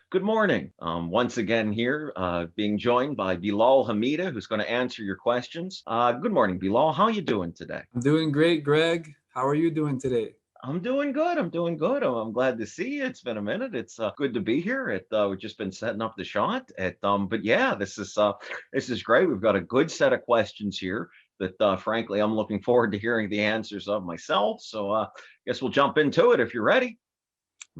Good morning. Once again here, being joined by Bilal Hamideh, who's going to answer your questions. Good morning, Bilal. How are you doing today? I'm doing great, Greg. How are you doing today? I'm doing good. I'm doing good. I'm glad to see you. It's been a minute. It's good to be here. We've just been setting up the shot. But yeah, this is great. We've got a good set of questions here that, frankly, I'm looking forward to hearing the answers of myself. So, guess we'll jump into it if you're ready.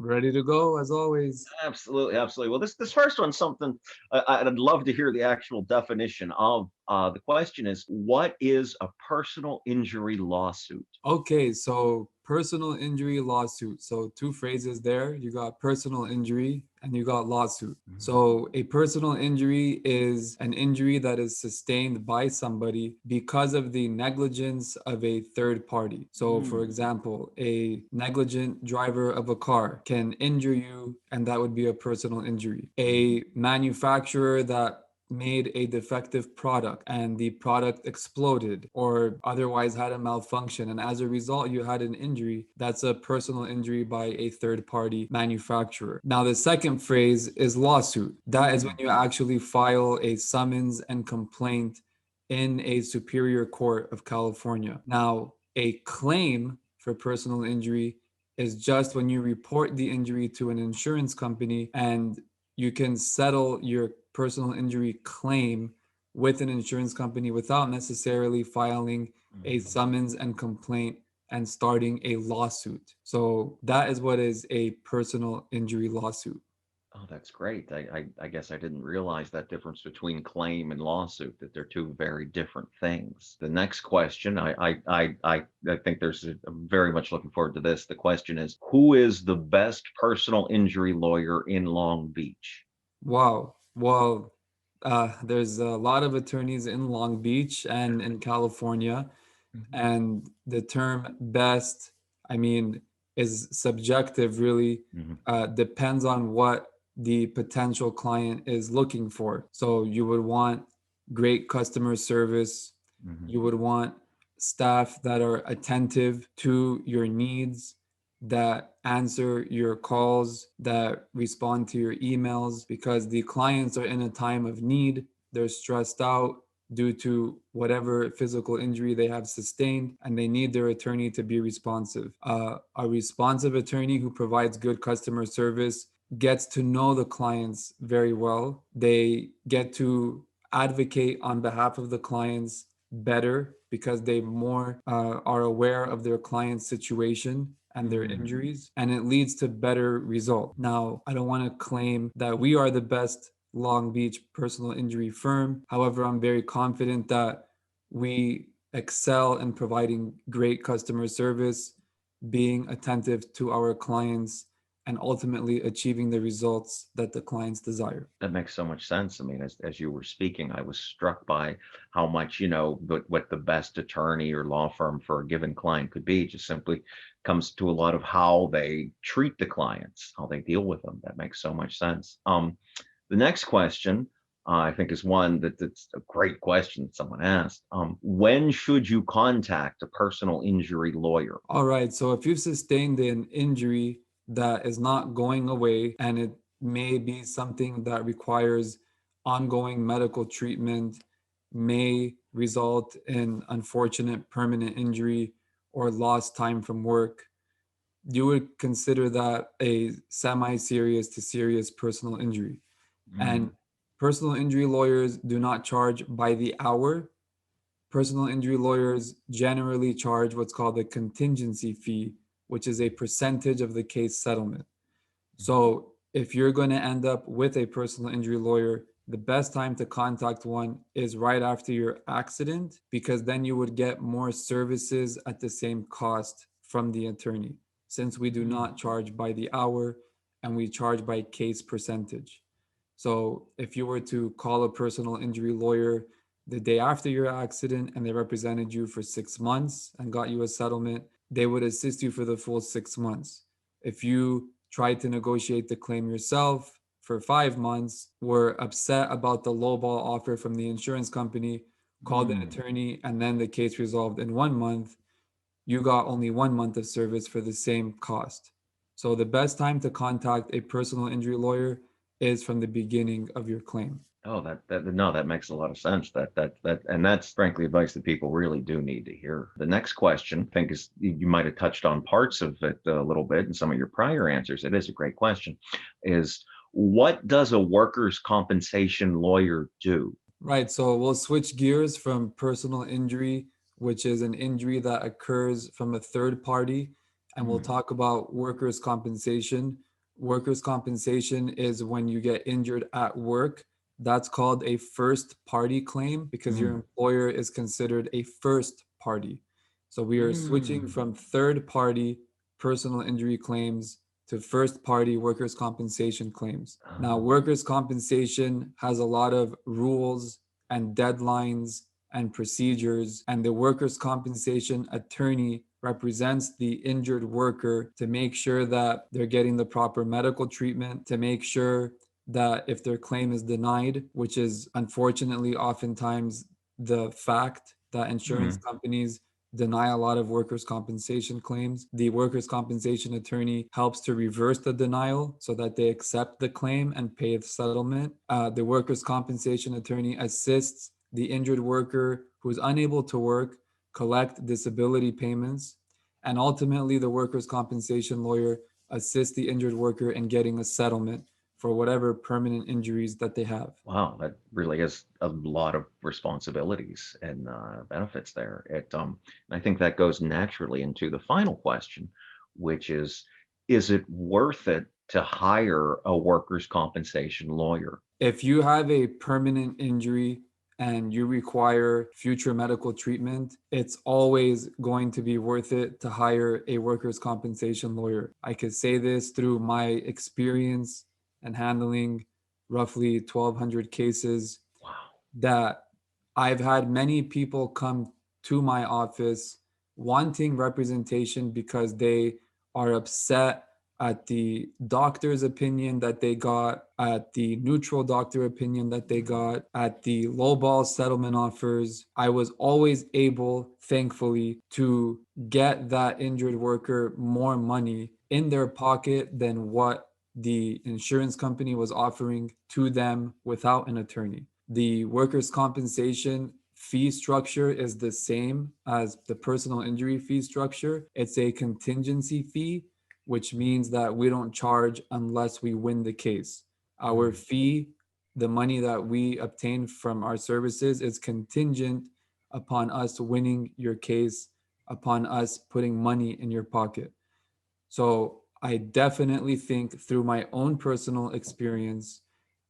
Ready to go as always. Absolutely, absolutely. Well, this first one's something I'd love to hear the actual definition of. The question is, what is a personal injury lawsuit? Okay, so personal injury lawsuit. So two phrases there. You got personal injury and you got lawsuit. Mhm. So a personal injury is an injury that is sustained by somebody because of the negligence of a third party. So for Mm, example, a negligent driver of a car can injure you and that would be a personal injury. mhm, A manufacturer that made a defective product and the product exploded or otherwise had a malfunction and as a result you had an injury, that's a personal injury by a third party manufacturer. Now the second phrase is lawsuit. That is when mm, you actually file a summons and complaint in a superior court of California. Now a claim for personal injury is just when you report the injury to an insurance company and you can settle your personal injury claim with an insurance company without necessarily filing a mhm. summons and complaint and starting a lawsuit. So that is what is a personal injury lawsuit. Oh, that's great. I guess I didn't realize that difference between claim and lawsuit, that they're two very different things. The next question, I think I'm very much looking forward to this. The question is, who is the best personal injury lawyer in Long Beach? Wow. Well, there's a lot of attorneys in Long Beach and in California, Mhm. and the term best, I mean, is subjective, really. Mhm. Depends on what the potential client is looking for. So you would want great customer service, Mhm. you would want staff that are attentive to your needs, that answer your calls, that respond to your emails, because the clients are in a time of need. They're stressed out due to whatever physical injury they have sustained, and they need their attorney to be responsive. A responsive attorney who provides good customer service gets to know the clients very well. They get to advocate on behalf of the clients better because they more are aware of their client's situation and their Mm. injuries, and it leads to better result. Now, I don't want to claim that we are the best Long Beach personal injury firm. However, I'm very confident that we excel in providing great customer service, being attentive to our clients, and ultimately achieving the results that the clients desire. That makes so much sense. I mean, as you were speaking, I was struck by how much, what the best attorney or law firm for a given client could be. Just simply comes to a lot of how they treat the clients, how they deal with them. That makes so much sense. The next question, I think, is one that's a great question that someone asked. When should you contact a personal injury lawyer? All right, so if you've sustained an injury that is not going away and it may be something that requires ongoing medical treatment, may result in unfortunate permanent injury or lost time from work, you would consider that a semi serious to serious personal injury. Mm, And personal injury lawyers do not charge by the hour. Personal injury lawyers generally charge what's called a contingency fee, which is a percentage of the case settlement. So if you're going to end up with a personal injury lawyer, the best time to contact one is right after your accident, because then you would get more services at the same cost from the attorney, since we do mm, not charge by the hour and we charge by case percentage. So if you were to call a personal injury lawyer the day after your accident and they represented you for 6 months and got you a settlement, they would assist you for the full 6 months. If you tried to negotiate the claim yourself for 5 months, were upset about the lowball offer from the insurance company, called an mm. attorney, and then the case resolved in 1 month, you got only 1 month of service for the same cost. So the best time to contact a personal injury lawyer is from the beginning of your claim. Oh, that makes a lot of sense. And that's frankly advice that people really do need to hear. The next question, I think, is you might have touched on parts of it a little bit in some of your prior answers. It is a great question. Is what does a workers' compensation lawyer do? Right. So we'll switch gears from personal injury, which is an injury that occurs from a third party, and we'll Hmm. talk about workers' compensation. Workers' compensation is when you get injured at work. That's called a first party claim because your Mm. employer is considered a first party. So we are switching Mm. from third party personal injury claims to first party workers' compensation claims. Now, Oh. workers' compensation has a lot of rules and deadlines and procedures, and the workers' compensation attorney represents the injured worker to make sure that they're getting the proper medical treatment, to make sure that if their claim is denied, which is unfortunately oftentimes the fact that insurance Mm. companies deny a lot of workers' compensation claims. The workers' compensation attorney helps to reverse the denial so that they accept the claim and pay the settlement. The workers' compensation attorney assists the injured worker who is unable to work collect disability payments. And ultimately, the workers' compensation lawyer assists the injured worker in getting a settlement for whatever permanent injuries that they have. Wow, that really is a lot of responsibilities and benefits there. I think that goes naturally into the final question, which is it worth it to hire a workers' compensation lawyer? If you have a permanent injury and you require future medical treatment, it's always going to be worth it to hire a workers' compensation lawyer. I could say this through my experience and handling roughly 1,200 cases Wow. that I've had many people come to my office wanting representation because they are upset at the doctor's opinion that they got, at the neutral doctor opinion that they got, at the lowball settlement offers. I was always able, thankfully, to get that injured worker more money in their pocket than what the insurance company was offering to them without an attorney. The workers' compensation fee structure is the same as the personal injury fee structure. It's a contingency fee, which means that we don't charge unless we win the case. Our Mm. fee, the money that we obtain from our services, is contingent upon us winning your case, upon us putting money in your pocket. So I definitely think through my own personal experience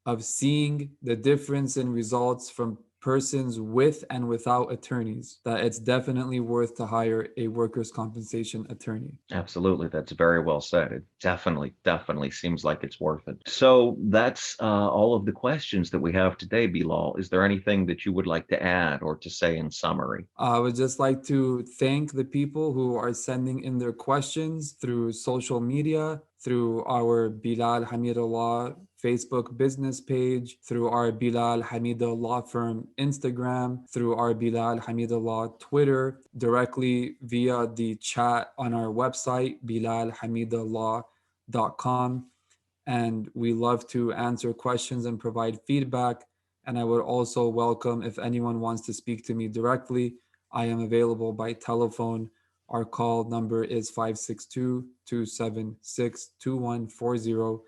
of seeing the difference in results from persons with and without attorneys, that it's definitely worth to hire a workers' compensation attorney. Absolutely, that's very well said. It definitely seems like it's worth it. So that's all of the questions that we have today, Bilal. Is there anything that you would like to add or to say in summary? I would just like to thank the people who are sending in their questions through social media, through our Belal Hamideh Law Facebook business page, through our Belal Hamideh Law Firm Instagram, through our Belal Hamideh Law Twitter, directly via the chat on our website, belalhamidehLaw.com. And we love to answer questions and provide feedback. And I would also welcome if anyone wants to speak to me directly. I am available by telephone. Our call number is 562-276-2140.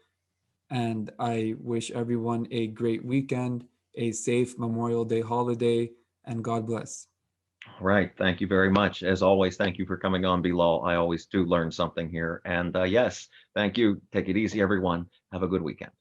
And I wish everyone a great weekend, a safe Memorial Day holiday, and God bless. All right, thank you very much. As always, thank you for coming on, Bilal. I always do learn something here. And yes, thank you. Take it easy, everyone. Have a good weekend.